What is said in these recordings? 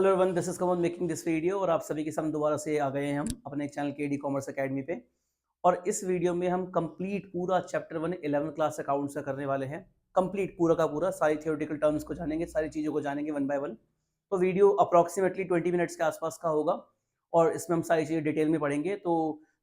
Hello everyone, this is Kamal making this video और आप सभी के सामने दोबारा से आ गए हैं हम अपने चैनल के डी कॉमर्स अकेडमी पे। और इस वीडियो में हम कंप्लीट पूरा चैप्टर 1 11th क्लास अकाउंट्स का करने वाले हैं। कंप्लीट पूरा का पूरा सारी थियोरेटिकल टर्म्स को जानेंगे, सारी चीज़ों को जानेंगे वन बाय वन। तो वीडियो अप्रॉक्सीमेटली 20 मिनट्स के आसपास का होगा और इसमें हम सारी चीज़ें डिटेल में पढ़ेंगे। तो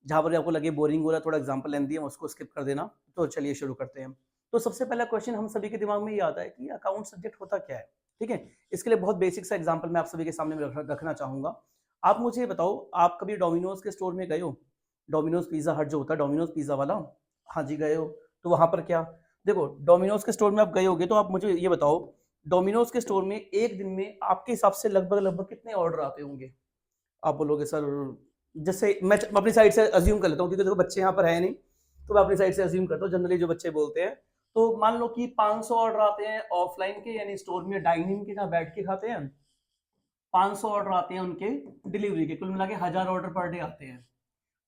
जहाँ पर भी आपको लगे बोरिंग हो रहा है, थोड़ा एग्जाम्पल लेंदी है, उसको स्किप कर देना। तो चलिए शुरू करते हैं। तो सबसे पहला क्वेश्चन हम सभी के दिमाग में ये आता है कि अकाउंट सब्जेक्ट होता क्या है। ठीक है, इसके लिए बहुत बेसिक सा एग्जांपल मैं आप सभी के सामने रखना चाहूंगा। आप मुझे बताओ, आप कभी डोमिनोज के स्टोर में गए हो? डोमिनोज पिज्जा हट जो होता है, डोमिनोज पिज्जा वाला। हाँ जी, गए हो। तो वहां पर क्या, देखो डोमिनोज के स्टोर में आप गए होगे, तो आप मुझे ये बताओ, डोमिनोज के स्टोर में एक दिन में आपके हिसाब से लगभग लगभग कितने ऑर्डर आते होंगे? आप बोलोगे सर, जैसे मैं अपनी साइड से अज्यूम कर लेता हूँ, क्योंकि देखो बच्चे यहाँ पर है नहीं, तो मैं अपनी साइड से अज्यूम करता हूँ जनरली जो बच्चे बोलते हैं। तो मान लो कि 500 ऑर्डर आते हैं ऑफलाइन के, यानी स्टोर में डाइनिंग के, जहाँ बैठ के खाते हैं। 500 ऑर्डर आते हैं उनके डिलीवरी के, कुल मिला के 1000 ऑर्डर पर डे आते हैं।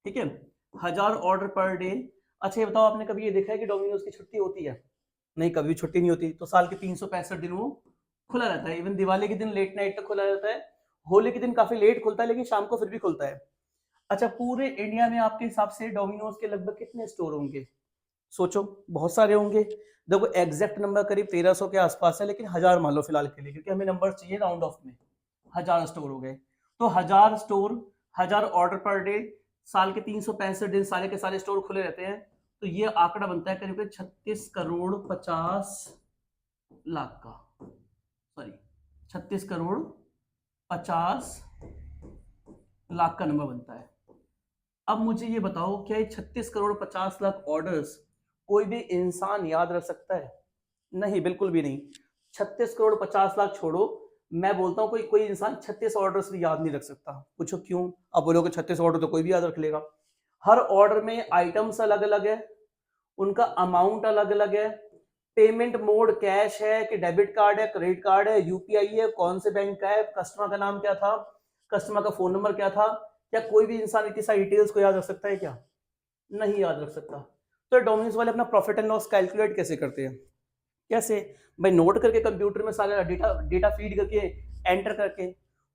ठीक है, 1000 ऑर्डर पर डे। अच्छा ये बताओ, आपने कभी ये देखा है कि डोमिनोज की छुट्टी होती है? नहीं, कभी छुट्टी नहीं होती। तो साल के 365 दिन वो खुला रहता है। इवन दिवाली के दिन लेट नाइट तक खुला रहता है। होली के दिन काफी लेट खुलता है, लेकिन शाम को फिर भी खुलता है। अच्छा, पूरे इंडिया में आपके हिसाब से डोमिनोज के लगभग कितने स्टोर होंगे? सोचो, बहुत सारे होंगे। देखो एग्जैक्ट नंबर करीब 1300 के आसपास है, लेकिन 1000 मान लो फिलहाल के लिए, क्योंकि हमें नंबर चाहिए राउंड ऑफ में। 1000 स्टोर हो गए। तो 1000 स्टोर, 1000 ऑर्डर पर डे, साल के 365 दिन सारे के सारे स्टोर खुले रहते हैं। तो ये आंकड़ा बनता है करीब 36 करोड़ 50 लाख का। सॉरी, 36 करोड़ 50 लाख का नंबर बनता है। अब मुझे ये बताओ, क्या ये 36 करोड़ 50 लाख ऑर्डर्स कोई भी इंसान याद रख सकता है? नहीं, बिल्कुल भी नहीं। 36 करोड़ 50 लाख छोड़ो, मैं बोलता हूँ कोई कोई इंसान 36 ऑर्डर्स भी याद नहीं रख सकता। पूछो क्यों? अब बोलोगे 36 ऑर्डर तो कोई भी याद रख लेगा। हर ऑर्डर में आइटम्स अलग अलग है, उनका अमाउंट अलग अलग है, पेमेंट मोड कैश है कि डेबिट कार्ड है, क्रेडिट कार्ड है, यूपीआई है, कौन से बैंक का है, कस्टमर का नाम क्या था, कस्टमर का फोन नंबर क्या था। क्या कोई भी इंसान इतनी सारी डिटेल्स को याद रख सकता है क्या? नहीं याद रख सकता। तो डोमिनोज वाले अपना प्रॉफिट एंड लॉस कैलकुलेट कैसे करते हैं? कैसे? भाई नोट करके, कंप्यूटर में सारा डेटा डेटा फीड करके, एंटर करके।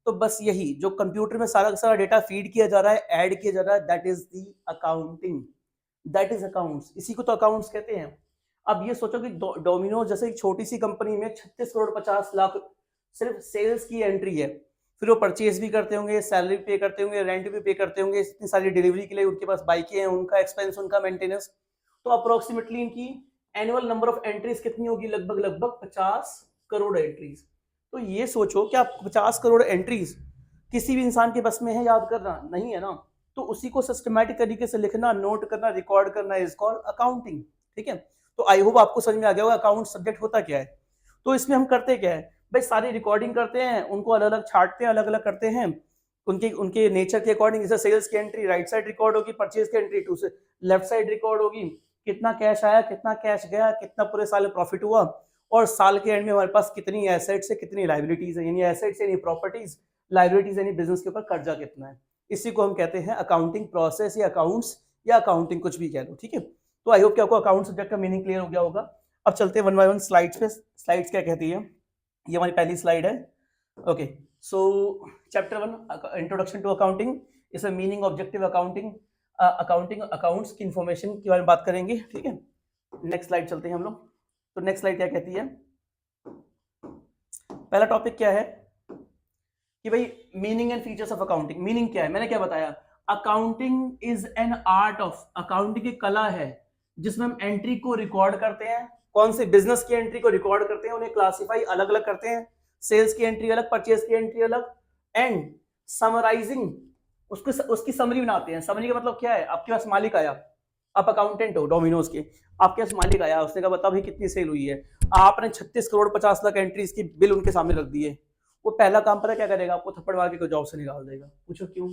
तो बस यही जो कंप्यूटर में सारा का सारा डेटा फीड किया जा रहा है, ऐड किया जा रहा है, that is the accounting, that is accounts. इसी को तो अकाउंट्स कहते हैं। अब ये सोचो कि डोमिनोज जैसे एक छोटी सी कंपनी में 36 करोड़ 50 लाख सिर्फ सेल्स की एंट्री है। फिर वो परचेज भी करते होंगे, सैलरी पे करते होंगे, रेंट भी पे करते होंगे, इतनी सारी डिलीवरी के लिए उनके पास बाइकें हैं, उनका एक्सपेंस, उनका मेंटेनेंस। तो अप्रोक्सीमेटली इनकी एनुअल नंबर ऑफ एंट्रीज कितनी होगी? लगभग लगभग 50 करोड़ एंट्रीज। तो ये सोचो कि आप 50 करोड़ एंट्रीज किसी भी इंसान के बस में है याद करना? नहीं है ना। तो उसी को सिस्टमैटिक तरीके से लिखना, नोट करना, रिकॉर्ड करना इज कॉल्ड अकाउंटिंग। ठीक है, तो आई होप आपको समझ में आ गया होगा अकाउंट सब्जेक्ट होता क्या है। तो इसमें हम करते क्या है भाई, सारी रिकॉर्डिंग करते हैं, उनको अलग अलग छाटते हैं, अलग अलग करते हैं, उनके उनके नेचर के अकॉर्डिंग। जैसे सेल्स की एंट्री राइट साइड रिकॉर्ड होगी, परचेज की एंट्री टू से लेफ्ट साइड रिकॉर्ड होगी, कितना कैश आया, कितना कैश गया, कितना पूरे साल में प्रॉफिट हुआ, और साल के एंड में हमारे पास कितनी एसेट्स है, कितनी लाइबिलिटीज है, यानी एसेट्स यानी प्रॉपर्टीज, लाइबिलिटीज यानी बिजनेस के ऊपर कर्जा कितना है। इसी को हम कहते हैं अकाउंटिंग प्रोसेस या अकाउंट्स या अकाउंटिंग, कुछ भी कह लो। ठीक है, तो आई होप कि आपको अकाउंट सब्जेक्ट का मीनिंग क्लियर हो गया होगा। अब चलते हैं वन बाय वन स्लाइड्स पे। स्लाइड्स क्या कहती है, ये हमारी पहली स्लाइड है। Okay, so chapter 1 introduction to accounting, इसमें meaning, objective accounting, accounting, accounts की इंफॉर्मेशन के बारे में बात करेंगे। ठीक है, नेक्स्ट स्लाइड चलते हैं हम लोग। तो नेक्स्ट स्लाइड क्या कहती है? पहला टॉपिक क्या है कि भाई meaning and features of accounting. Meaning क्या है? मैंने क्या बताया, accounting is an art of, accounting एक कला है जिसमें हम एंट्री को रिकॉर्ड करते हैं। कौन से? बिजनेस की एंट्री को रिकॉर्ड करते हैं, उन्हें क्लासिफाई अलग अलग करते हैं, सेल्स की एंट्री अलग, परचेज की एंट्री अलग, एंड समराइजिंग, उसको उसकी समरी बनाते हैं। समरी का मतलब क्या है? आपके पास मालिक आया, आप अकाउंटेंट हो डोमिनोज के, आपके पास मालिक आया, उसने कहा बता भाई कितनी सेल हुई है। आपने 36 करोड़ 50 लाख एंट्रीज की बिल उनके सामने रख दिए। वो पहला काम पता क्या करेगा? आपको थप्पड़ मार के जॉब से निकाल देगा। पूछो क्यों?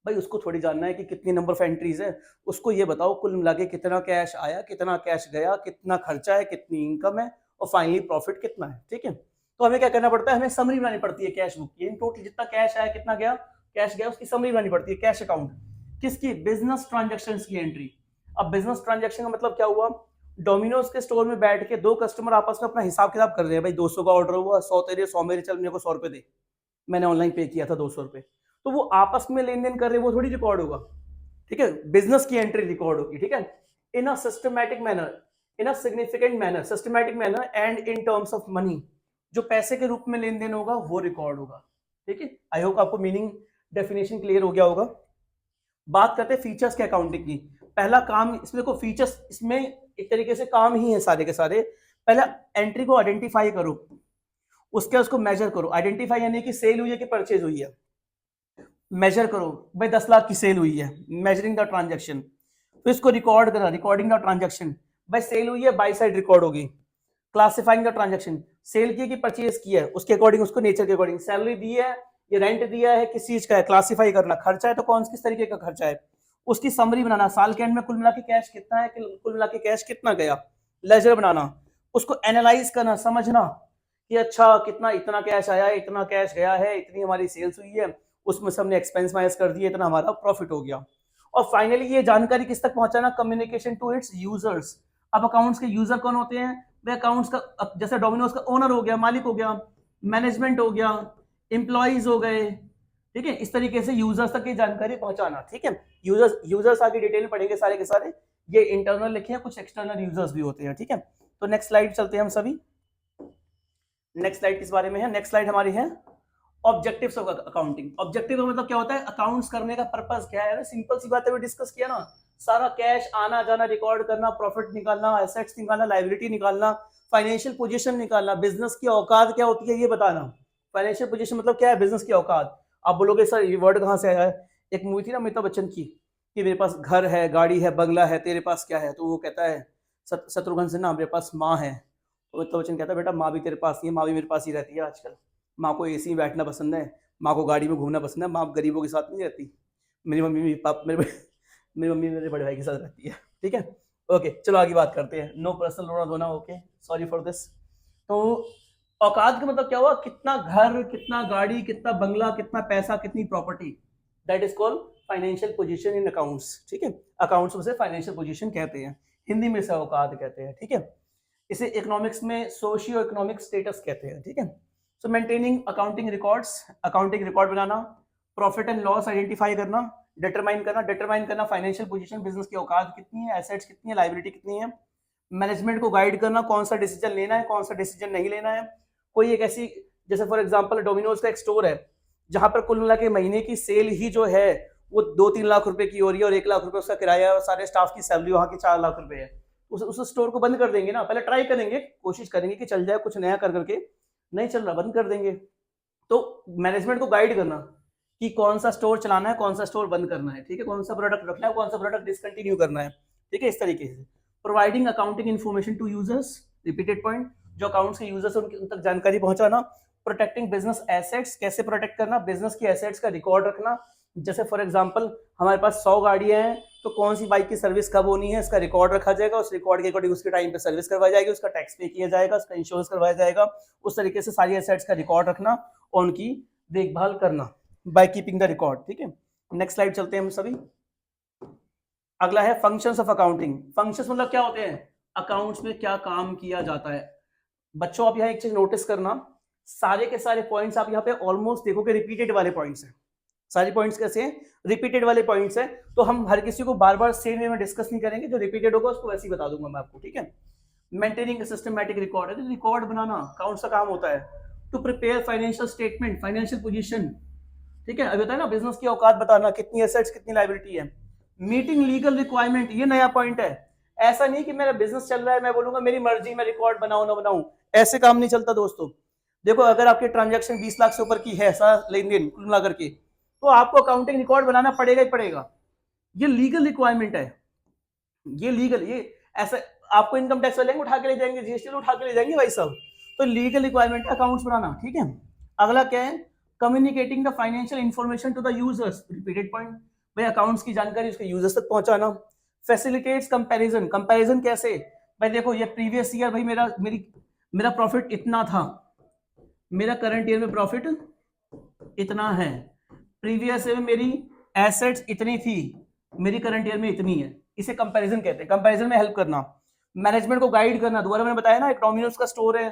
भाई उसको थोड़ी जानना है कि कितनी नंबर ऑफ एंट्रीज है, उसको ये बताओ कुल मिला के कितना कैश आया, कितना कैश गया, कितना खर्चा है, कितनी इनकम है, और फाइनली प्रॉफिट कितना है। ठीक है, तो हमें क्या करना पड़ता है? हमें समरी बनानी पड़ती है कैश बुक की, टोटल जितना कैश आया, कितना गया, कैश गया, उसकी समरी बनानी पड़ती है। कैश अकाउंट किसकी? बिजनेस ट्रांजेक्शन की एंट्री। अब बिजनेस ट्रांजेक्शन का मतलब क्या हुआ? डोमिनोज के स्टोर में बैठ के दो कस्टमर आपस में अपना हिसाब किताब कर रहे हैं, भाई 200 का ऑर्डर हुआ, 100 तेरे, 100 मेरे, चल मेरे को 100 रुपए दे। मैंने ऑनलाइन पे किया था 200 रुपये, तो वो आपस में लेन देन कर रहे, वो थोड़ी रिकॉर्ड होगा, ठीक है। बिजनेस की एंट्री रिकॉर्ड होगी, ठीक है, in a systematic manner, in a significant manner, systematic manner and in terms of money, जो पैसे के रूप में लेन देन होगा वो रिकॉर्ड होगा, ठीक है। आई होप आपको मीनिंग डेफिनेशन क्लियर हो गया होगा। बात करते हैं फीचर्स के अकाउंटिंग की। पहला काम इसमें देखो, फीचर्स इसमें एक तरीके से काम ही है सारे के सारे। पहला एंट्री को आइडेंटिफाई करो, उसके उसको मेजर करो। आइडेंटिफाई यानी कि सेल हुई है कि परचेज हुई है, मेजर करो, भाई 10 लाख की सेल हुई है, मेजरिंग द ट्रांजैक्शन। तो इसको रिकॉर्ड करा, रिकॉर्डिंग द ट्रांजैक्शन, भाई सेल हुई है बाई साइड रिकॉर्ड होगी। क्लासिफाइंग द ट्रांजैक्शन, सेल की कि परचेज किया है, उसके अकॉर्डिंग, उसको नेचर के अकॉर्डिंग, सैलरी दी है, ये रेंट दिया है, किस चीज का है, क्लासिफाई करना, खर्चा है तो कौन किस तरीके का खर्चा है, उसकी समरी बनाना, साल के एंड में कुल मिला के कैश कितना है, कुल मिला के कैश कितना गया, लेजर बनाना, उसको एनालाइज करना, समझना कि अच्छा कितना, इतना कैश आया है, इतना कैश गया है, इतनी हमारी सेल्स हुई है, उसमें से हमने एक्सपेंस माइनस कर दिया, इतना हमारा प्रॉफिट हो गया। और फाइनली ये जानकारी किस तक पहुंचाना, कम्युनिकेशन टू इट्स यूजर्स। अब अकाउंट्स के यूजर कौन होते हैं, वे अकाउंट्स का, जैसे डोमिनोज का ओनर हो गया, मालिक हो गया, मैनेजमेंट हो गया, एम्प्लॉइज हो गए, ठीक है। इस तरीके से यूजर्स तक ये जानकारी पहुंचाना, ठीक है। यूजर्स आगे डिटेल में पढ़ेंगे सारे के सारे, ये इंटरनल लिखे हैं, कुछ एक्सटर्नल यूजर्स भी होते हैं, ठीक है। तो नेक्स्ट स्लाइड चलते हैं हम सभी। नेक्स्ट स्लाइड किस बारे में है, नेक्स्ट स्लाइड हमारी है ऑब्जेक्टिव्स ऑफ अकाउंटिंग। ऑब्जेक्टिव का मतलब क्या होता है, अकाउंट्स करने का पर्पस क्या है, सिंपल सी बात है, डिस्कस किया ना, सारा कैश आना जाना रिकॉर्ड करना, प्रॉफिट निकालना, एसेट्स निकालना, लायबिलिटी निकालना, फाइनेंशियल पोजीशन निकालना, बिजनेस की औकात क्या होती है ये बताना। फाइनेंशियल पोजीशन मतलब क्या है, बिजनेस की औकात। आप बोलोगे सर ये वर्ड कहाँ से आया है, एक मूवी थी ना अमिताभ बच्चन की, कि मेरे पास घर है, गाड़ी है, बंगला है, तेरे पास क्या है, तो वो कहता है शत्रुघ्न सिन्हा, मेरे पास माँ है, तो अमिताभ बच्चन कहता है बेटा माँ भी तेरे पास ही है, माँ भी मेरे पास ही रहती है आजकल, माँ को एसी में बैठना पसंद है, माँ को गाड़ी में घूमना पसंद है, माँ गरीबों के साथ नहीं रहती, मेरी मम्मी मेरे पाप मेरी मम्मी मेरे बड़े भाई के साथ रहती है, ठीक है। ओके चलो आगे बात करते हैं, नो पर्सनल रोना धोना, ओके सॉरी फॉर दिस। तो औकात का मतलब क्या हुआ, कितना घर, कितना गाड़ी, कितना बंगला, कितना पैसा, कितनी property, that is called financial position in accounts, ठीक है। अकाउंट्स में से फाइनेंशियल पोजीशन कहते हैं, हिंदी में से औकात कहते हैं, ठीक है। इसे इकोनॉमिक्स में सोशियो इकोनॉमिक स्टेटस कहते हैं, ठीक है। सो maintaining accounting records, accounting record banana, profit and loss identify करना, डिटरमाइन करना फाइनेंशियल पोजीशन, बिजनेस की औकात कितनी है, एसेट्स कितनी है, लायबिलिटी कितनी है, मैनेजमेंट को गाइड करना, कौन सा डिसीजन लेना है, कौन सा डिसीजन नहीं लेना है। कोई एक ऐसी, जैसे फॉर एग्जांपल डोमिनोज का एक स्टोर है, जहां पर कुल मिला के महीने की सेल ही जो है वो 2-3 लाख रुपए की हो रही है, और 1 लाख रुपए उसका किराया है, और सारे स्टाफ की सैलरी वहां की 4 लाख रुपए है, उस स्टोर को बंद कर देंगे ना, पहले ट्राई करेंगे, कोशिश करेंगे कि चल जाए, कुछ नया कर करके, नहीं चल रहा बंद कर देंगे। तो मैनेजमेंट को गाइड करना कि कौन सा स्टोर चलाना है, कौन सा स्टोर बंद करना है, ठीक है, कौन सा प्रोडक्ट रखना है, कौन सा प्रोडक्ट डिसकंटिन्यू करना है, ठीक है, इस तरीके से। Providing accounting information to users, repeated point, जो अकाउंट्स के यूजर्स है उन तक जानकारी पहुंचाना। प्रोटेक्टिंग बिजनेस एसेट्स, कैसे प्रोटेक्ट करना, बिजनेस की एसेट्स का रिकॉर्ड रखना, जैसे फॉर एग्जांपल हमारे पास 100 गाड़ियां हैं, तो कौन सी बाइक की सर्विस कब होनी है, इसका रिकॉर्ड रखा जाएगा, उस रिकॉर्ड के अकॉर्डिंग उसके टाइम पे सर्विस करवाई जाएगी, उसका टैक्स पे किया जाएगा, उसका इंश्योरेंस करवाया जाएगा, उस तरीके से सारी एसेट्स का रिकॉर्ड रखना और उनकी देखभाल करना बाय कीपिंग द रिकॉर्ड, ठीक है। नेक्स्ट स्लाइड चलते हैं हम सभी। अगला है फंक्शंस ऑफ अकाउंटिंग। फंक्शंस मतलब क्या होते हैं, अकाउंट्स में क्या काम किया जाता है। बच्चों आप यहाँ एक चीज नोटिस करना, सारे के सारे पॉइंट्स आप यहाँ पे ऑलमोस्ट देखोगे रिपीटेड वाले पॉइंट्स हैं, सारे पॉइंट्स कैसे हैं, रिपीटेड वाले पॉइंट्स हैं। तो हम हर किसी को बार बार सेम वे में डिस्कस नहीं करेंगे, जो रिपीटेड होगा उसको वैसे ही बता दूंगा मैं आपको, ठीक है। मेंटेनिंग सिस्टमैटिक रिकॉर्ड है, रिकॉर्ड बनाना अकाउंट्स का काम होता है। To prepare financial statement, financial position, ठीक है, अभी होता है ना बिजनेस की औकात बताना, कितनी एसेट्स कितनी लायबिलिटी है। मीटिंग लीगल रिक्वायरमेंट, ये नया पॉइंट है। ऐसा नहीं कि मेरा बिजनेस चल रहा है मैं बोलूंगा मेरी मर्जी मैं रिकॉर्ड बनाऊं ना बनाऊं, ऐसे काम नहीं चलता दोस्तों। देखो अगर आपके ट्रांजैक्शन 20 लाख से ऊपर की है सारा लेन देन कुल मिला करके, तो आपको अकाउंटिंग रिकॉर्ड बनाना पड़ेगा ही पड़ेगा, ये लीगल रिक्वायरमेंट है, ये लीगल, ये ऐसा आपको इनकम टैक्स वाले उठा के ले जाएंगे, जीएसटी उठा के ले जाएंगे भाई साहब, तो लीगल रिक्वायरमेंट है अकाउंट्स बनाना, ठीक है। अगला क्या है, communicating the financial information to the users, repeated point, भाई अकाउंट्स की जानकारी उसके यूजर्स तक पहुंचाना। फैसिलिटेट्स कंपैरिजन, कंपैरिजन कैसे, भाई देखो ये प्रीवियस ईयर भाई मेरा प्रॉफिट इतना था, मेरा करंट ईयर में प्रॉफिट इतना है, प्रीवियस ईयर में मेरी एसेट्स इतनी थी, मेरी करंट ईयर में इतनी है, इसे कंपैरिजन कहते हैं। कंपैरिजन में हेल्प करना, मैनेजमेंट को गाइड करना, दोबारा मैंने बताया ना एक डोमिनोज का स्टोर है,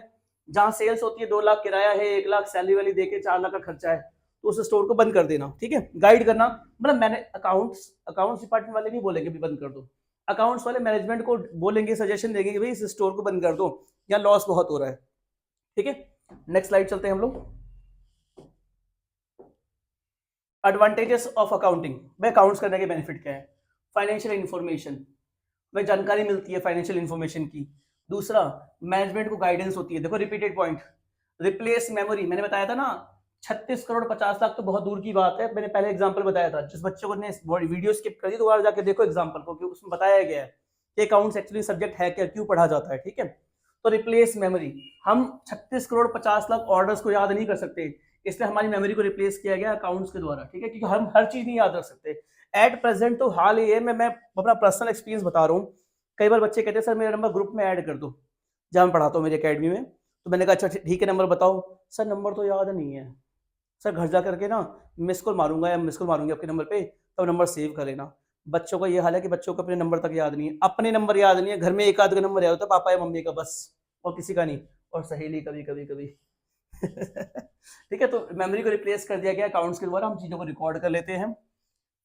जहाँ सेल्स होती है 2 लाख किराया है, 1 लाख सैलरी वाली देके 4 लाख का खर्चा है, तो उस स्टोर को बंद कर देना, ठीक है। गाइड करना, मतलब मैंने अकाउंट्स डिपार्टमेंट वाले नहीं बोलेंगे भी बंद कर दो, अकाउंट्स वाले मैनेजमेंट को बोलेंगे, सजेशन देंगे कि भाई इस स्टोर को बंद कर दो, या लॉस बहुत हो रहा है, ठीक है। नेक्स्ट स्लाइड चलते हैं हम लोग। एडवांटेजेस ऑफ अकाउंटिंग, भाई अकाउंट्स करने के बेनिफिट क्या है? फाइनेंशियल इंफॉर्मेशन, भाई जानकारी मिलती है फाइनेंशियल इंफॉर्मेशन की। दूसरा, मैनेजमेंट को गाइडेंस होती है। देखो रिपीटेड पॉइंट, रिप्लेस मेमोरी, मैंने बताया था ना 36 करोड़ 50 लाख तो बहुत दूर की बात है, मैंने पहले एग्जांपल बताया था। जिस बच्चे को ने वीडियो स्किप कर दी दोबारा जाके देखो एग्जांपल को, क्योंकि उसमें बताया गया है कि अकाउंट्स एक्चुअली सब्जेक्ट है क्या, क्यों पढ़ा जाता है, ठीक है। तो रिप्लेस मेमोरी, हम 36 करोड़ 50 लाख ऑर्डर्स को याद नहीं कर सकते, इसलिए हमारी मेमोरी को रिप्लेस किया गया अकाउंट्स के द्वारा, ठीक है, क्योंकि हम हर चीज नहीं याद रख सकते। एट प्रेजेंट तो हाल ही है, मैं अपना पर्सनल एक्सपीरियंस बता रहा हूँ। कई बार बच्चे कहते हैं सर मेरा नंबर ग्रुप में ऐड कर दो, जहाँ मैं पढ़ाता हूँ मेरी अकेडमी में, तो मैंने कहा अच्छा ठीक है नंबर बताओ। सर नंबर तो याद नहीं है, सर घर जा करके ना मिस कॉल मारूंगा या मिस कॉल मारूंगी आपके नंबर पे, तब नंबर सेव कर लेना। बच्चों का ये हाल है कि बच्चों को अपने नंबर तक याद नहीं है, अपने नंबर याद नहीं है, घर में एक आध का नंबर याद होता है, पापा या मम्मी का बस, और किसी का नहीं, और सहेली कभी कभी कभी ठीक है। तो मेमोरी को रिप्लेस कर दिया गया अकाउंट्स के द्वारा, हम चीजों को रिकॉर्ड कर लेते हैं।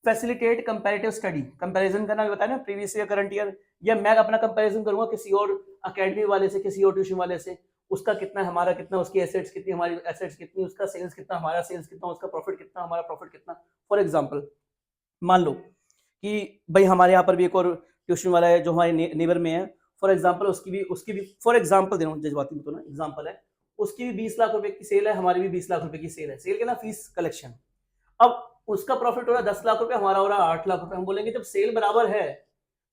फैसिलिटेट कंपैरेटिव स्टडी, कंपैरिजन करना बताया ना, प्रीवियस ईयर करंट ईयर, या मैं अपना कंपैरिजन करूंगा किसी और अकेडमी वाले से, किसी और ट्यूशन वाले से, उसका कितना है हमारा कितना, उसकी एसेट्स कितनी हमारी एसेट्स कितनी, उसका सेल्स कितना हमारा सेल्स कितना, उसका प्रॉफिट कितना हमारा प्रॉफिट कितना। फॉर एग्जांपल मान लो कि भाई हमारे यहाँ पर भी एक और ट्यूशन वाला है जो हमारे नेबर में है, फॉर एग्जांपल उसकी भी फॉर एग्जांपल दे रहा हूँ, जज्बाती में तो ना एग्जांपल है, उसकी भी 20 लाख रुपए की सेल है, हमारी भी 20 लाख रुपए की सेल है, सेल के ना फीस कलेक्शन। अब उसका प्रॉफिट हो रहा है 10 लाख रुपए, हमारा हो रहा है 8 लाख रुपए। हम बोलेंगे जब सेल बराबर है,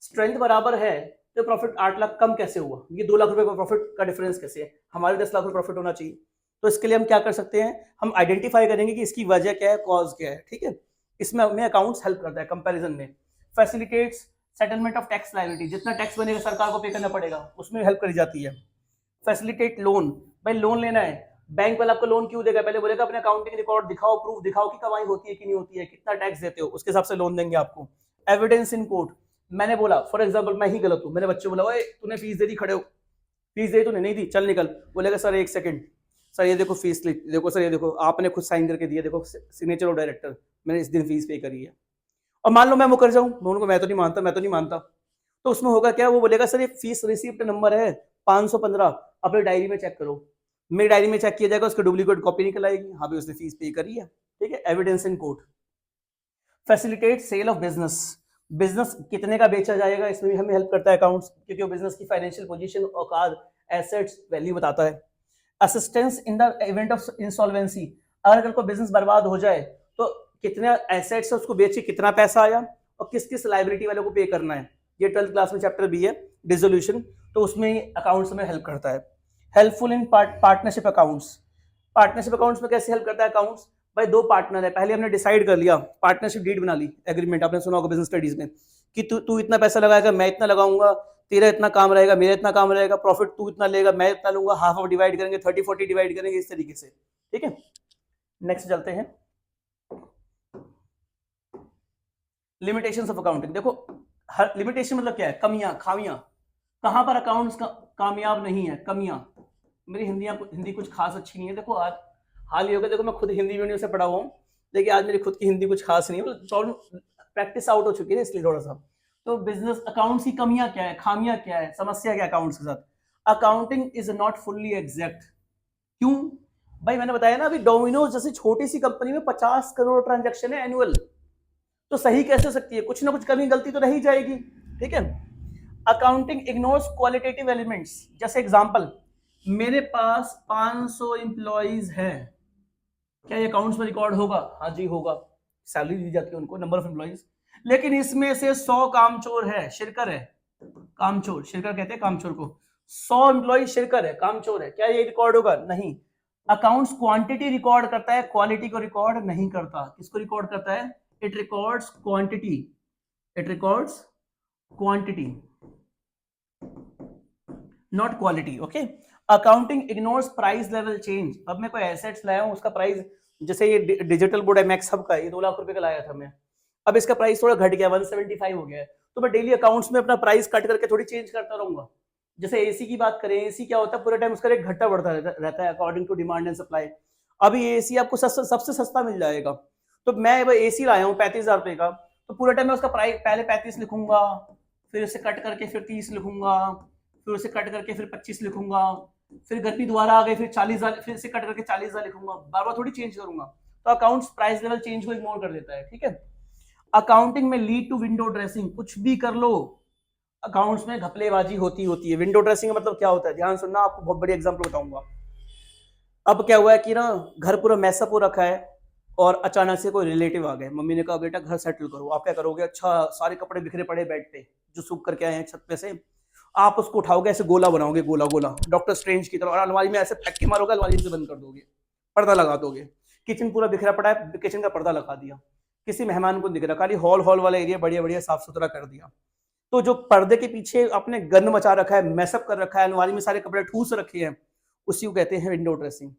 स्ट्रेंथ बराबर है, तो प्रॉफिट 8 लाख कम कैसे हुआ, ये 2 लाख रुपए का प्रॉफिट का डिफरेंस कैसे है, हमारे 10 लाख रुपए प्रॉफिट होना चाहिए। तो इसके लिए हम क्या कर सकते हैं, हम आइडेंटिफाई करेंगे कि इसकी वजह क्या है, कॉज क्या है, ठीक है। इसमें हमें अकाउंट्स हेल्प करता है कंपैरिजन में। Facilitates settlement of tax liability, जितना टैक्स बनेगा सरकार को पे करना पड़ेगा, उसमें हेल्प करी जाती है। फैसिलिटेट लोन, भाई लोन लेना है, बैंक वाला आपको लोन क्यों देगा, पहले बोलेगा अपने अकाउंटिंग रिकॉर्ड दिखाओ, प्रूफ दिखाओ कि कमाई होती है कि नहीं होती है, कितना टैक्स देते हो, उसके हिसाब से लोन देंगे आपको। एविडेंस इन कोर्ट, मैंने बोला फॉर एग्जांपल मैं ही गलत हूँ, मैंने बच्चे बोला ओए तूने फीस दे दी, खड़े हो, फीस दे तूने नहीं दी, चल निकल। बोलेगा सर एक सेकंड, सर ये देखो फीस स्लिप देखो, सर ये देखो आपने खुद साइन करके दिया, देखो सिग्नेचर ऑफ डायरेक्टर, मैंने इस दिन फीस पे करी है। और मान लो मैं मुकर जाऊं, मैं उनको मैं तो नहीं मानता, मैं तो नहीं मानता, तो उसमें होगा क्या, वो बोलेगा सर ये फीस रिसिप्ट नंबर है 515, अपने डायरी में चेक करो, मेरी डायरी में चेक किया जाएगा, उसकी डुप्लीकेट कॉपी निकल आएगी, हाँ भाई उसने फीस पे करी है, ठीक है। Evidence in court. Facilitate sale of business, business कितने का बेचा जाएगा, इसमें भी हमें हेल्प करता है अकाउंट्स, क्योंकि वो बिजनेस की फाइनेंशियल पोजीशन, औकात, एसेट्स, वैल्यू बताता है। Assistance in the event of insolvency, अगर कोई बिजनेस बर्बाद हो जाए तो कितने एसेट्स है उसको बेचे, कितना पैसा आया, और किस किस लाइबिलिटी वालों को पे करना है। ये 12th क्लास में चैप्टर बी है डिसोल्यूशन, तो उसमें अकाउंट्स में हेल्प करता है। Helpful in partnership accounts, partnership accounts में कैसे हेल्प करता है अकाउंट्स, भाई दो पार्टनर है, पहले हमने डिसाइड कर लिया, पार्टनरशिप डीड बना ली, एग्रीमेंट, आपने सुना होगा बिजनेस स्टडीज में कि तू इतना पैसा लगाएगा, मैं इतना लगाऊंगा, तेरा इतना काम रहेगा, मेरा इतना काम रहेगा, प्रॉफिट तू इतना लेगा, मैं इतना लूंगा, हाफ ऑफ डिवाइड करेंगे, 30-40 डिवाइड करेंगे, इस तरीके से, ठीक है। नेक्स्ट चलते हैं, लिमिटेशंस ऑफ अकाउंटिंग। देखो हर लिमिटेशन मतलब क्या है, कमियां, खामियां, कहां पर अकाउंट्स कामयाब नहीं है, कमियां। मेरी हिंदी कुछ खास अच्छी नहीं है, देखो आज हाल ही हो गया, देखो मैं खुद हिंदी मीडियम से पढ़ा हुआ हूँ, लेकिन आज मेरी खुद की हिंदी कुछ खास नहीं है, प्रैक्टिस आउट हो चुकी है इसलिए थोड़ा सा। तो बिजनेस अकाउंट्स की कमियां क्या है, खामियां क्या है, समस्या क्या है अकाउंट्स के साथ। Accounting is not fully exact, क्यों भाई, मैंने बताया ना अभी, डोमिनोज जैसी छोटी सी कंपनी में 50 करोड़ ट्रांजैक्शन है एनुअल, तो सही कैसे सकती है, कुछ ना कुछ कमी गलती तो रही जाएगी, ठीक है। अकाउंटिंग इग्नोर्स क्वालिटेटिव एलिमेंट्स, जैसे एग्जांपल मेरे पास 500 एम्प्लॉइज हैं, क्या ये अकाउंट्स में रिकॉर्ड होगा, हाँ जी होगा, सैलरी दी जाती है उनको, नंबर ऑफ एम्प्लॉइज, लेकिन इसमें से 100 कामचोर है, शिरकर है, कामचोर, शिरकर कहते हैं कामचोर को, 100 एम्प्लॉइज शिरकर है, कामचोर है, क्या ये रिकॉर्ड होगा, नहीं। अकाउंट्स क्वांटिटी रिकॉर्ड करता है, क्वालिटी को रिकॉर्ड नहीं करता। किसको रिकॉर्ड करता है, it records quantity, it records quantity not quality, okay. Accounting ignores price level change, अब मैं कोई एसेट्स लाया हूं, उसका प्राइस, जैसे ये डिजिटल बोर्ड है मैक्स हब का, ये 2 लाख रुपए का लाया था मैं, अब इसका प्राइस थोड़ा घट गया, 175 हो गया है, तो मैं डेली अकाउंट्स में अपना प्राइस कट करके थोड़ी चेंज करता रहूंगा, जैसे एसी की बात करें, एसी क्या होता है, पूरे टाइम उसका रेट घटता बढ़ता रहता है according to demand and supply. अभी एसी आपको सबसे सस्ता मिल जाएगा, तो मैं एसी लाया हूँ 35,000 रुपए का, तो पूरे टाइम में उसका प्राइस पहले 35 लिखूंगा, फिर उसे कट करके फिर 30 लिखूंगा, फिर उसे कट करके फिर 25 लिखूंगा, फिर गर्मी दोबारा आ गई फिर 40,000, फिर से कट करके 40,000 लिखूंगा, बार बार थोड़ी चेंज करूंगा। तो अकाउंट्स प्राइस लेवल चेंज को इग्नोर कर देता है, ठीक है। अकाउंटिंग में लीड टू विंडो ड्रेसिंग, कुछ भी कर लो अकाउंट्स में घपलेबाजी होती है। विंडो ड्रेसिंग का मतलब क्या होता है, ध्यान सुनना, आपको बहुत बड़ी एग्जांपल बताऊंगा। अब क्या हुआ है कि ना घर पूरा मैसअप हो रखा है और अचानक से कोई रिलेटिव आ गए, मम्मी ने कहा बेटा घर सेटल करो, आप क्या करोगे, अच्छा सारे कपड़े बिखरे पड़े बेड पे जो सूख करके आए हैं छत पे से, आप उसको उठाओगे ऐसे गोला बनाओगे, गोला गोला डॉक्टर स्ट्रेंज की तरह, और अलमारी में ऐसे फेंक के मारोगे, अलमारी से बंद कर दोगे, पर्दा लगा दोगे। किचन पूरा बिखरा पड़ा है, किचन का पर्दा लगा दिया, किसी मेहमान को दिख रहा, खाली हॉल वाला एरिया बढ़िया बढ़िया साफ सुथरा कर दिया। तो जो पर्दे के पीछे आपने गंद मचा रखा है, मैसअप कर रखा है, अलमारी में सारे कपड़े ठूस रखे हैं, उसी को कहते हैं विंडो ड्रेसिंग।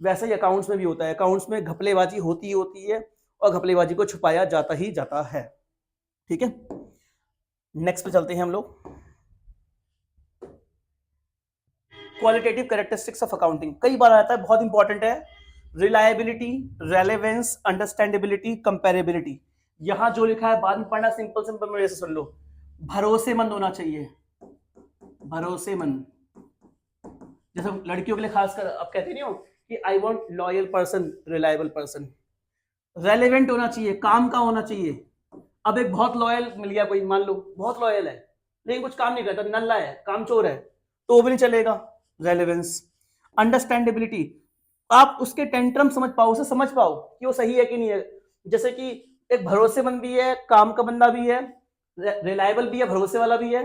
वैसे ही अकाउंट्स में भी होता है, अकाउंट्स में घपलेबाजी होती है और घपलेबाजी को छुपाया जाता ही जाता है, ठीक है। नेक्स्ट पे चलते हैं हम लोग। क्वालिटेटिव कैरेक्टरिस्टिक्स ऑफ अकाउंटिंग कई बार आता है, बहुत इंपॉर्टेंट है। Reliability, relevance, understandability, comparability. यहां जो लिखा है बाद में पढ़ना, सिंपल सिंपल मेरे से सुन लो। भरोसेमंद होना चाहिए, भरोसेमंद। जैसे लड़कियों के लिए खासकर आप कहते नहीं हो कि I want loyal person, reliable person. Relevant होना चाहिए, काम का होना चाहिए। अब एक बहुत लॉयल मिल गया कोई, मान लो बहुत लॉयल है लेकिन कुछ काम नहीं करता, नल्ला है, कामचोर है, तो वो भी नहीं चलेगा, रेलेवेंस। अंडरस्टैंडेबिलिटी, आप उसके टेंट्रम समझ पाओ, उसे समझ पाओ कि वो सही है कि नहीं है। जैसे कि एक भरोसेमंद भी है, काम का बंदा भी है, रिलायबल भी है, भरोसे वाला भी है,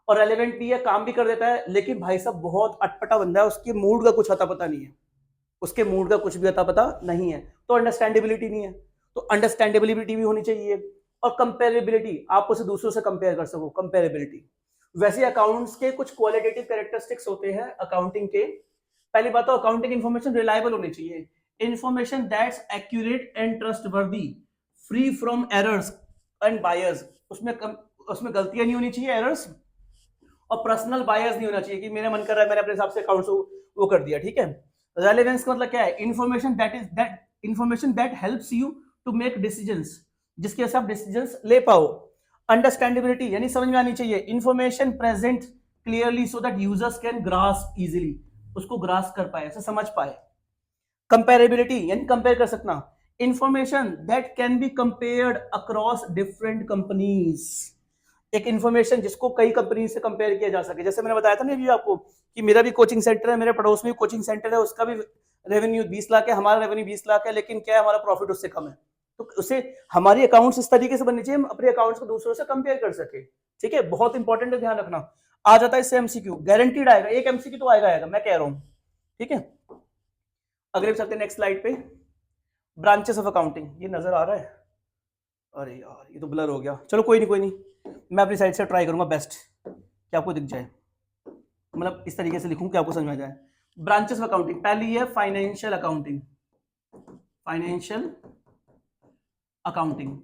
और रेलेवेंट भी है, काम भी कर देता है, लेकिन भाई साहब बहुत अटपटा बंदा है, उसके मूड का कुछ अता पता नहीं है, उसके मूड का कुछ भी अता पता नहीं है, तो अंडरस्टैंडेबिलिटी नहीं है। तो अंडरस्टैंडेबिलिटी भी होनी चाहिए। और कंपेरेबिलिटी, आप उसे दूसरों से कंपेयर कर सको, कंपेरेबिलिटी। वैसे अकाउंट्स के कुछ क्वालिटेटिव कैरेक्टरिस्टिक्स होते हैं अकाउंटिंग के। पहली बात तो अकाउंटिंग इन्फॉर्मेशन रिलायबल होनी चाहिए, information that's accurate and trustworthy, free from errors and buyers. उसमें गलतियां नहीं होनी चाहिए, एरर्स, और पर्सनल बायर्स नहीं होना चाहिए कि मेरा मन कर रहा है मैंने अपने हिसाब से अकाउंट्स वो कर दिया, ठीक है। रेलेवेंस का मतलब क्या है, information that helps you to make decisions, जिसके हिसाब डिसीजंस ले पाओ। अंडरस्टैंडेबिलिटी यानी समझ में आनी चाहिए, information present clearly so that users can grasp easily, उसको ग्रास्प कर पाए, ऐसे समझ पाए। कंपेरेबिलिटी यानी कंपेयर कर सकना, information that can be compared across different companies, एक इंफॉर्मेशन जिसको कई कंपनी से कंपेयर किया जा सके। जैसे मैंने बताया था ना अभी आपको कि मेरा भी कोचिंग सेंटर है, मेरे पड़ोस में भी कोचिंग सेंटर है, उसका भी रेवेन्यू 20 लाख है, हमारा रेवेन्यू 20 लाख है, लेकिन क्या है हमारा प्रॉफिट उससे कम है। तो उसे हमारी अकाउंट्स इस तरीके से बननी चाहिए, हम अपने अकाउंट्स को दूसरों से कंपेयर कर सके, ठीक है। बहुत इंपॉर्टेंट है, ध्यान रखना। आ जाता है इससे एमसीक्यू, गारंटीड आएगा, एक एमसीक्यू तो आएगा मैं कह रहा हूं, ठीक है। अगले चलते नेक्स्ट स्लाइड पे। ब्रांचेस ऑफ अकाउंटिंग, ये नजर आ रहा है, अरे यार ये तो ब्लर हो गया, चलो कोई नहीं, मैं अपनी साइड से ट्राई करूंगा बेस्ट कि आपको दिख जाए, मतलब इस तरीके से लिखूं कि आपको समझ में आ जाए। ब्रांचेस ऑफ अकाउंटिंग, पहली है फाइनेंशियल अकाउंटिंग। फाइनेंशियल अकाउंटिंग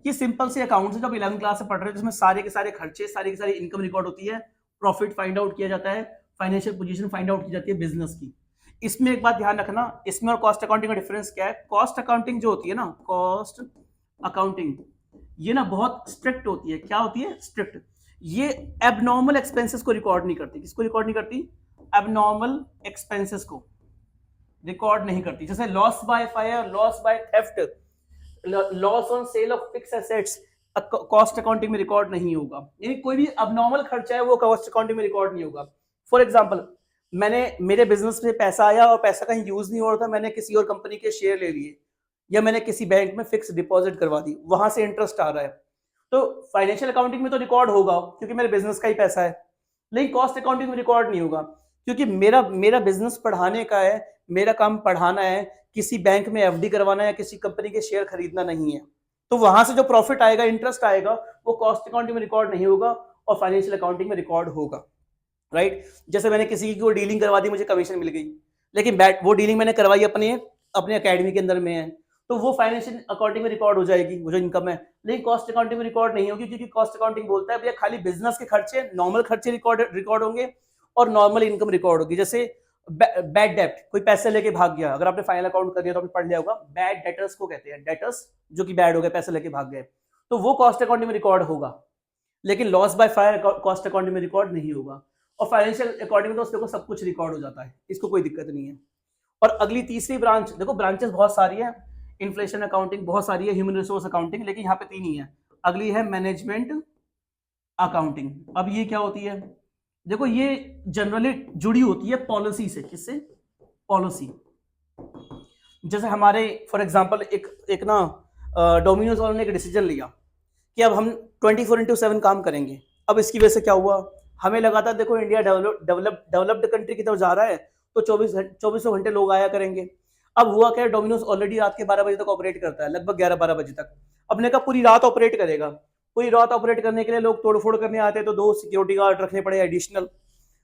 ये सिंपल से अकाउंट्स जब 11वीं क्लास से पढ़ रहे हो, जिसमें सारे के सारे खर्चे, सारी की सारी इनकम रिकॉर्ड होती है, प्रॉफिट फाइंड आउट किया जाता है, फाइनेंशियल पोजीशन फाइंड आउट की जाती है बिजनेस की। इसमें एक बात ध्यान रखना, इसमें और कॉस्ट अकाउंटिंग का डिफरेंस क्या है। कॉस्ट अकाउंटिंग जो होती है ना, कॉस्ट अकाउंटिंग ये ना बहुत स्ट्रिक्ट होती है। क्या होती है? स्ट्रिक्ट। ये एबनॉर्मल एक्सपेंसेस को रिकॉर्ड नहीं करती। किसको रिकॉर्ड नहीं करती? एबनॉर्मल एक्सपेंसेस को रिकॉर्ड नहीं करती। जैसे loss by fire, loss by theft, loss on sale of fix assets cost accounting में रिकॉर्ड नहीं होगा। यानी कोई भी अबनॉर्मल खर्चा है वो कॉस्ट अकाउंटिंग में रिकॉर्ड नहीं होगा। फॉर एग्जांपल, मेरे बिजनेस में पैसा आया और पैसा कहीं यूज नहीं हो रहा था, मैंने किसी और कंपनी के शेयर ले लिए या मैंने किसी बैंक में फिक्स डिपॉजिट करवा दी, वहां से इंटरेस्ट आ रहा है, तो फाइनेंशियल अकाउंटिंग में तो रिकॉर्ड होगा क्योंकि मेरे बिजनेस का ही पैसा है, लेकिन कॉस्ट अकाउंटिंग में रिकॉर्ड नहीं होगा क्योंकि मेरा बिजनेस पढ़ाने का है, मेरा काम पढ़ाना है, किसी बैंक में एफडी करवाना है या किसी कंपनी के शेयर खरीदना नहीं है। तो वहां से जो प्रॉफिट आएगा, इंटरेस्ट आएगा, वो कॉस्ट अकाउंटिंग में रिकॉर्ड नहीं होगा और फाइनेंशियल अकाउंटिंग में रिकॉर्ड होगा, राइट। जैसे मैंने किसी की वो डीलिंग करवा दी, मुझे कमीशन मिल गई, लेकिन वो डीलिंग मैंने करवाई अपने अकेडमी के अंदर में है, तो वो फाइनेंशियल अकाउंटिंग में रिकॉर्ड हो जाएगी, वो जो इनकम है, लेकिन कॉस्ट अकाउंटिंग में रिकॉर्ड नहीं होगी क्योंकि कॉस्ट अकाउंटिंग बोलता है भैया खाली बिजनेस के खर्चे, नॉर्मल खर्चे रिकॉर्ड होंगे, और नॉर्मल इनकम रिकॉर्ड होगी। जैसे बैड डेप्ट, कोई पैसे लेके भाग गया, अगर आपने फाइनल अकाउंट कर दिया तो आपने पढ़ लिया होगा, बैड डेटर्स को कहते हैं, डेटर्स जो कि बैड हो गए, पैसे लेके भाग गए, तो वो कॉस्ट अकाउंटिंग में रिकॉर्ड होगा, लेकिन loss by fire cost accounting में रिकॉर्ड नहीं होगा। और फाइनेंशियल अकाउंटिंग में तो उसको सब कुछ रिकॉर्ड हो जाता है, इसको कोई दिक्कत नहीं है। और अगली तीसरी ब्रांच, देखो ब्रांचेस बहुत सारी है, इन्फ्लेशन अकाउंटिंग बहुत सारी है, ह्यूमन रिसोर्स अकाउंटिंग, लेकिन यहाँ पे 3 ही है। अगली है मैनेजमेंट अकाउंटिंग। अब ये क्या होती है, देखो ये जनरली जुड़ी होती है पॉलिसी से। किससे? पॉलिसी। जैसे हमारे फॉर एग्जांपल एक ना डोमिनोज वालों ने एक डिसीजन लिया कि अब हम 24/7 काम करेंगे। अब इसकी वजह से क्या हुआ, हमें लगा था देखो इंडिया डेवलप्ड कंट्री की तरफ जा रहा है तो 2400 घंटे लोग आया करेंगे। अब हुआ क्या, डोमिनोज ऑलरेडी रात के 12 बजे तक ऑपरेट करता है, लगभग 11-12 बजे तक। अपने का पूरी रात ऑपरेट करेगा, पूरी रात ऑपरेट करने के लिए लोग तोड़फोड़ करने आते हैं तो 2 सिक्योरिटी गार्ड रखने पड़े एडिशनल।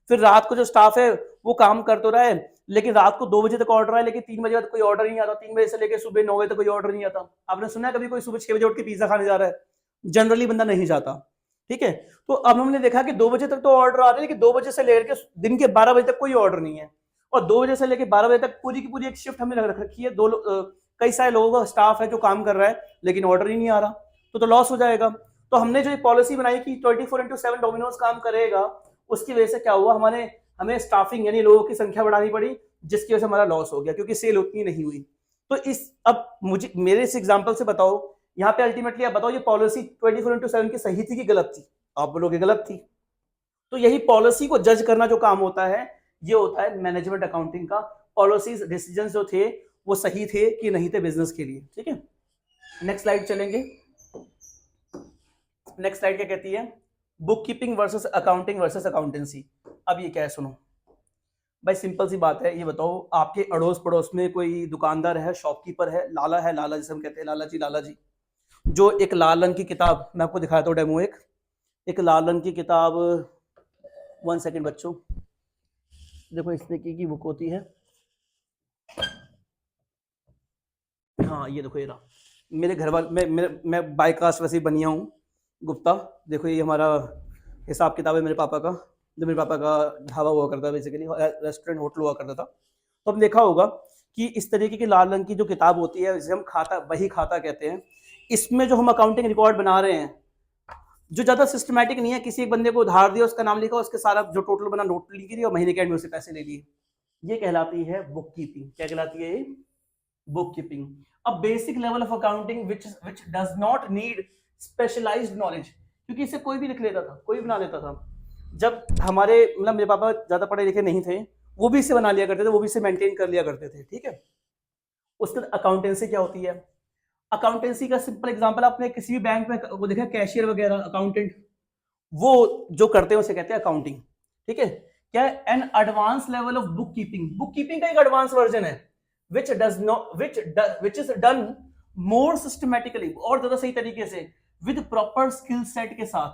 फिर रात को जो स्टाफ है वो काम कर तो रहा है, लेकिन रात को 2 बजे तक ऑर्डर है, लेकिन 3 बजे तक कोई ऑर्डर नहीं आता, 3 बजे से लेकर सुबह 9 बजे तक कोई ऑर्डर नहीं आता। आपने सुना है कभी कोई सुबह 6 बजे उठ के पिज्जा खाने जा रहा है? जनरली बंदा नहीं जाता, ठीक है। तो अब हमने देखा कि 2 बजे तक तो ऑर्डर आ रहे हैं, लेकिन 2 बजे से लेकर दिन के 12 बजे तक कोई ऑर्डर नहीं है, और 2 बजे से लेकर 12 बजे तक पूरी की पूरी एक शिफ्ट हमने रख रखी है। कई सारे लोगों का स्टाफ है जो काम कर रहा है, लेकिन ऑर्डर ही नहीं आ रहा, तो लॉस हो जाएगा। तो हमने जो पॉलिसी बनाई कि 24/7 डोमिनोज काम करेगा, उसकी वजह से क्या हुआ, हमें स्टाफिंग यानी लोगों की संख्या बढ़ानी पड़ी, जिसकी वजह से हमारा लॉस हो गया, क्योंकि सेल उतनी नहीं हुई। तो अब मुझे मेरे इस एग्जांपल से बताओ, यहाँ पे अल्टीमेटली आप बताओ ये पॉलिसी 24/7 की सही थी कि गलत थी? आप बोलोगे गलत थी। तो यही पॉलिसी को जज करना जो काम होता है, ये होता है मैनेजमेंट अकाउंटिंग का। पॉलिसीज डिसीजंस जो थे वो सही थे कि नहीं थे बिजनेस के लिए, ठीक है। नेक्स्ट स्लाइड चलेंगे। नेक्स्ट स्लाइड क्या कहती है, book keeping versus accounting versus accountancy. अब ये क्या है, सुनो भाई, सिंपल सी बात है। ये बताओ, आपके अड़ोस पड़ोस में कोई दुकानदार है, शॉपकिपर है, लाला है, लाला जिसे हम कहते हैं, लाला जी, जो एक लाल रंग की किताब, मैं आपको दिखाता हूँ डेमो, एक लाल रंग की किताब, 1 सेकेंड बच्चों, देखो इस तरीके की बुक होती है। हाँ ये देखो, ये रहा मेरे घर वाले, मैं बाय कास्ट वैसे ही बनिया हूँ, गुप्ता। देखो ये हमारा हिसाब किताब है मेरे पापा का, जो मेरे पापा का ढाबा हुआ करता था, बेसिकली रेस्टोरेंट होटल हुआ करता था। तो हमने देखा होगा कि इस तरीके की लाल रंग की जो किताब होती है, जिसे हम बही खाता कहते हैं। इसमें जो हम अकाउंटिंग रिकॉर्ड बना रहे हैं, जो ज्यादा सिस्टमैटिक नहीं है, किसी एक बंदे को उधार दिया, उसका नाम लिखा, उसके सारा जो टोटल बना नोट लिखी दी और महीने के एंड में उससे पैसे ले लिए, ये कहलाती है बुक कीपिंग। क्या कहलाती है ये? Book keeping. A basic level of accounting which does not need specialised knowledge, क्योंकि इसे कोई भी लिख लेता था, कोई बना लेता था। जब हमारे मतलब मेरे पापा ज्यादा पढ़े लिखे नहीं थे, वो भी इसे बना लिया करते थे, वो भी इसे मेंटेन कर लिया करते थे, ठीक है। उसके बाद अकाउंटेंसी क्या होती है? अकाउंटेंसी का सिंपल एग्जांपल, आपने किसी भी बैंक में वो देखा, कैशियर वगैरह, अकाउंटेंट, वो जो करते हैं उसे कहते हैं अकाउंटिंग, ठीक है। क्या है? An advance level of book keeping. Book keeping का एक एडवांस वर्जन है, which is done more systematically, और ज्यादा सही तरीके से, with proper skill set के साथ,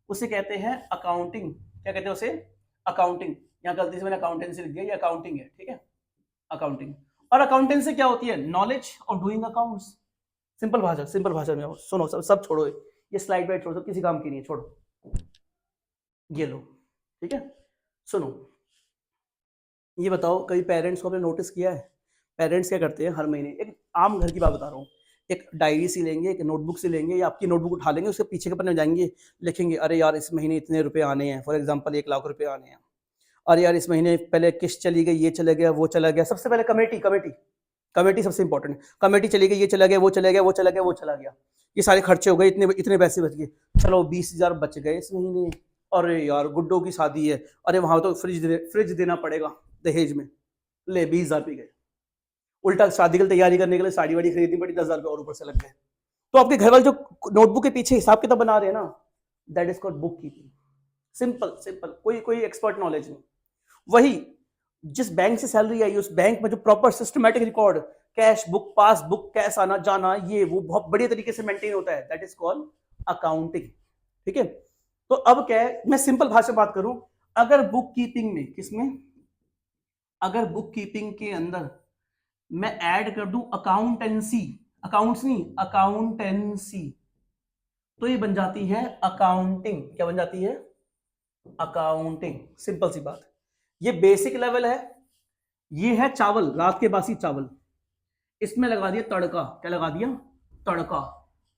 उसे कहते हैं अकाउंटिंग। क्या कहते हैं उसे? अकाउंटिंग। यहाँ गलती से मैंने अकाउंटेंसी लिख दिया, ये अकाउंटिंग है, ठीक है, अकाउंटिंग। और अकाउंटेंसी क्या होती है? Knowledge of doing accounts. Simple भाषा में सुनो, सब छोड़ो, ये स्लाइड वाइड छोड़ो, किसी काम की नहीं है, छोड़ो, ये लो, ठीक है। सुनो, ये बताओ, कभी पेरेंट्स को आपने नोटिस किया है? पेरेंट्स क्या करते हैं हर महीने, एक आम घर की बात बता रहा हूँ, एक डायरी सी लेंगे, एक नोटबुक से लेंगे, या आपकी नोटबुक उठा लेंगे, उसके पीछे के पन्ने में जाएंगे, लिखेंगे अरे यार इस महीने इतने रुपए आने हैं, फॉर एग्जांपल 1 लाख रुपए आने हैं, अरे यार इस महीने पहले किस्त चली गई, ये चला गया, वो चला गया। सबसे पहले कमेटी सबसे इंपॉर्टेंट, कमेटी चली गई, ये चला गया, वो चला गया, वो चला गया, वो चला गया, ये सारे खर्चे हो गए, इतने पैसे बच गए, चलो 20,000 बच गए इस महीने। अरे यार गुड्डो की शादी है, अरे वहां तो फ्रिज देना पड़ेगा दहेज में, ले 20,000 भी गए। उल्टा शादी की तैयारी करने के लिए साड़ी वाड़ी खरीदनी पड़ी, 10,000 रुपये और ऊपर से लग गए। तो आपके घर वाले जो नोटबुक के पीछे हिसाब किताब बना रहे हैं ना, that is called book keeping. Simple, कोई एक्सपर्ट नॉलेज नहीं। वही जिस बैंक से सैलरी आई, उस बैंक में जो proper systematic record, cash book, passbook, cash आना जाना, ये वो बहुत बढ़िया तरीके से मेंटेन होता है, दैट इज कॉल्ड अकाउंटिंग, ठीक है। तो अब क्या है, मैं सिंपल भाषा में बात करूं, अगर बुक कीपिंग में, किसमें, अगर बुक कीपिंग के अंदर मैं ऐड कर दूं अकाउंटेंसी, अकाउंट्स नहीं, अकाउंटेंसी, तो ये बन जाती है अकाउंटिंग। क्या बन जाती है? अकाउंटिंग। सिंपल सी बात। ये बेसिक लेवल है, ये है चावल, रात के बासी चावल, इसमें लगा दिया तड़का। क्या लगा दिया? तड़का।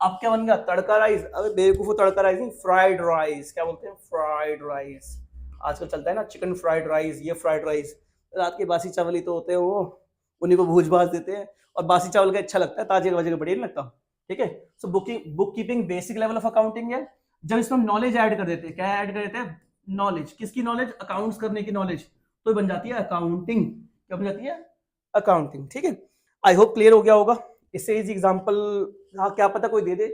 अब क्या बन गया? तड़का राइस। अबे बेवकूफ, तड़का राइस नहीं, फ्राइड राइस। क्या बोलते हैं? Fried rice. आजकल चलता है ना चिकन फ्राइड राइस, ये फ्राइड राइस। रात के बासी चावल ही तो होते हैं वो, उन्हीं को भूज भाज देते हैं। और बासी चावल का अच्छा लगता है, ताजे वजह का बढ़िया नहीं लगता। ठीक है। So book keeping basic level of accounting है। जब इसमें हम नॉलेज ऐड कर देते हैं, क्या ऐड कर देते हैं? नॉलेज। किसकी नॉलेज? अकाउंट्स करने की नॉलेज, तो बन जाती है अकाउंटिंग। क्या बन जाती है? अकाउंटिंग। ठीक है। आई होप क्लियर हो गया होगा। इससे इजी एग्जांपल, हाँ क्या पता कोई दे दे।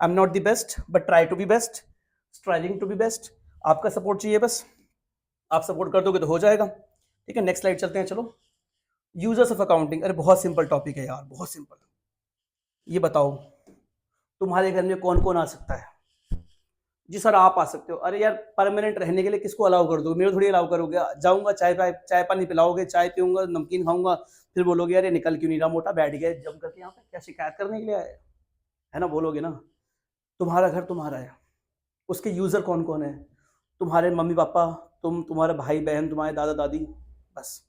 I am not the best but try to be best, striving to be best. आपका सपोर्ट चाहिए बस, आप सपोर्ट कर दोगे तो हो जाएगा। ठीक है, नेक्स्ट स्लाइड चलते हैं। चलो, यूजर्स ऑफ अकाउंटिंग। अरे बहुत सिंपल टॉपिक है यार, बहुत सिंपल। ये बताओ तुम्हारे घर में कौन कौन आ सकता है? जी सर आप आ सकते हो। अरे यार परमानेंट रहने के लिए किसको अलाउ कर दो? मेरे थोड़ी अलाउ करोगे? जाऊंगा चाय पानी पिलाओगे, चाय पीऊंगा, नमकीन खाऊंगा, फिर बोलोगे अरे निकल क्यों नहीं रहा मोटा, बैठ गया जम करके यहाँ पे, क्या शिकायत करने के लिए आए? है ना, बोलोगे ना। तुम्हारा घर तुम्हारा है, उसके यूजर कौन कौन है? तुम्हारे मम्मी पापा, तुम्हारे भाई बहन, तुम्हारे दादा दादी, बस।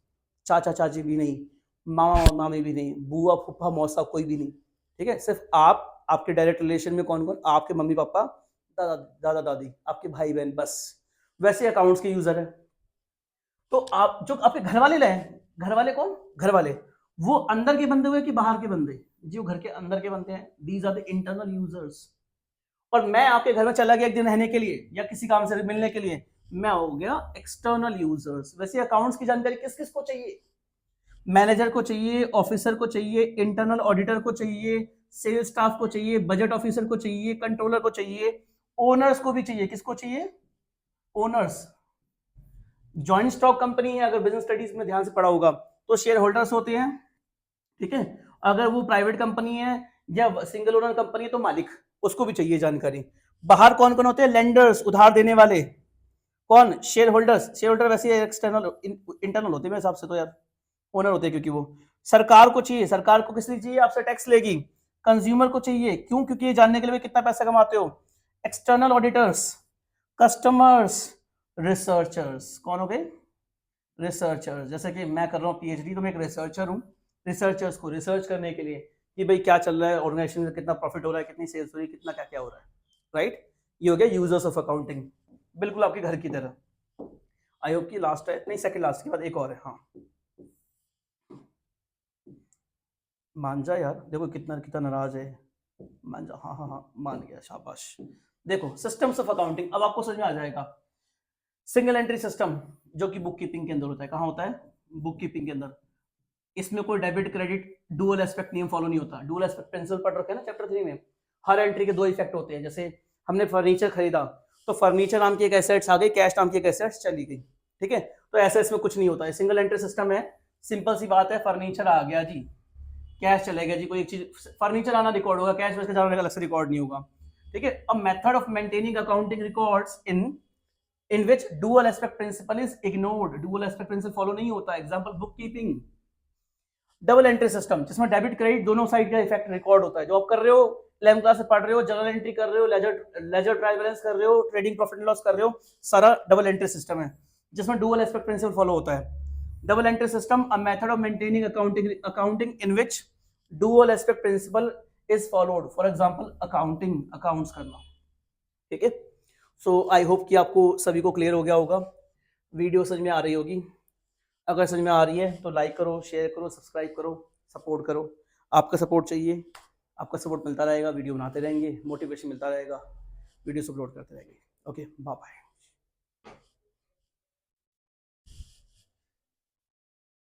चाचा चाची भी नहीं, मामा मामी भी नहीं, बुआ फूफा मौसा कोई भी नहीं। ठीक है, सिर्फ आप, आपके डायरेक्ट रिलेशन में कौन कौन? आपके मम्मी पापा, दादा दादा दादी, आपके भाई बहन, बस। वैसे अकाउंट्स के यूजर है। तो आप जो आपके घर वाले रहे, घर वाले कौन? घर वाले वो अंदर के बंदे हुए कि बाहर के बंदे? जो घर के अंदर के बनते हैं, these are the internal users. और मैं आपके घर में चला गया एक दिन रहने के लिए या किसी काम से मिलने के लिए, मैं हो गया एक्सटर्नल यूजर्स। वैसे अकाउंट्स की जानकारी किस किस को चाहिए? मैनेजर को चाहिए, ऑफिसर को चाहिए, इंटरनल ऑडिटर को चाहिए, सेल्स स्टाफ को चाहिए, बजट ऑफिसर को चाहिए, कंट्रोलर को चाहिए, ओनर्स को भी चाहिए। किसको चाहिए? ओनर्स। जॉइंट स्टॉक कंपनी है, अगर बिजनेस स्टडीज में ध्यान से पढ़ा होगा तो शेयर होल्डर्स होते हैं। ठीक है। अगर वो प्राइवेट कंपनी है या सिंगल ओनर कंपनी है तो मालिक, उसको भी चाहिए जानकारी। बाहर कौन कौन होते हैं? लेंडर्स, उधार देने वाले। कौन? Share holders. शेयर होल्डर वैसे एक्सटर्नल इंटरनल होते हैं मेरे हिसाब से तो यार, ओनर होते हैं क्योंकि वो। सरकार को चाहिए, सरकार को किस लिए चाहिए? आपसे टैक्स लेगी। कंज्यूमर को चाहिए, क्यों? क्योंकि ये जानने के लिए कितना पैसा कमाते हो। External auditors, customers, researchers. कौन हो गए? रिसर्चर्स। जैसे कि मैं कर रहा हूँ पीएचडी तो मैं एक रिसर्चर हूँ। रिसर्चर्स को रिसर्च करने के लिए कि भाई क्या चल रहा है ऑर्गेनाइजेशन में, कितना प्रॉफिट हो रहा है, कितनी सेल्स हो रही है, कितना क्या क्या हो रहा है। राइट, ये हो गया यूजर्स ऑफ अकाउंटिंग, बिल्कुल आपके घर की तरह। आई होप की लास्ट है, नहीं सेकंड लास्ट के बाद एक और है। हाँ मान जा यार, देखो कितना कितना नाराज है। मान जा, हाँ हाँ हाँ मान गया, शाबाश। देखो सिस्टम्स ऑफ अकाउंटिंग, अब आपको समझ में आ जाएगा। सिंगल एंट्री सिस्टम जो कि बुक कीपिंग के अंदर होता है। कहाँ होता है? बुक कीपिंग के अंदर। इसमें कोई डेबिट क्रेडिट डुअल एस्पेक्ट नियम फॉलो नहीं होता। डुअल एस्पेक्ट प्रिंसिपल पढ़ रखे हैं ना चैप्टर 3 में। हर एंट्री के दो इफेक्ट होते हैं। जैसे हमने फर्नीचर खरीदा तो फर्नीचर नाम की एक एसेट्स आ गई, कैश नाम की एक एसेट्स चली गई। ठीक है, तो ऐसा इसमें कुछ नहीं होता है, सिंगल एंट्री सिस्टम है। सिंपल सी बात है, फर्नीचर आ गया जी, कैश चलेगा जी। कोई एक चीज, फर्नीचर आना रिकॉर्ड होगा, कैश वैसे जाने का अलग से रिकॉर्ड नहीं होगा। ठीक है। A method of maintaining accounting records in which dual aspect principle is ignored. Dual aspect principle follow नहीं होता। Example book keeping. Double entry system जिसमें डेबिट क्रेडिट दोनों साइड का इफेक्ट रिकॉर्ड होता है। जो आप कर रहे हो, 11th क्लास से पढ़ रहे हो, जर्नल एंट्री कर रहे हो, लेजर ट्रायल बैलेंस कर रहे हो, ट्रेडिंग प्रॉफिट एंड लॉस कर रहे हो, सारा डबल एंट्री सिस्टम है जिसमें डुअल एस्पेक्ट प्रिंसिपल फॉलो होता है। Double entry system, a method of maintaining accounting in which dual aspect principle is followed. For example accounting, accounts करना। ठीक है। सो आई होप कि आपको सभी को क्लियर हो गया होगा, वीडियो समझ में आ रही होगी। अगर समझ में आ रही है तो लाइक करो, शेयर करो, सब्सक्राइब करो, सपोर्ट करो। आपका सपोर्ट चाहिए, आपका सपोर्ट मिलता रहेगा, वीडियो बनाते रहेंगे, मोटिवेशन मिलता रहेगा, वीडियो अपलोड करते रहेंगे। Okay, bye bye.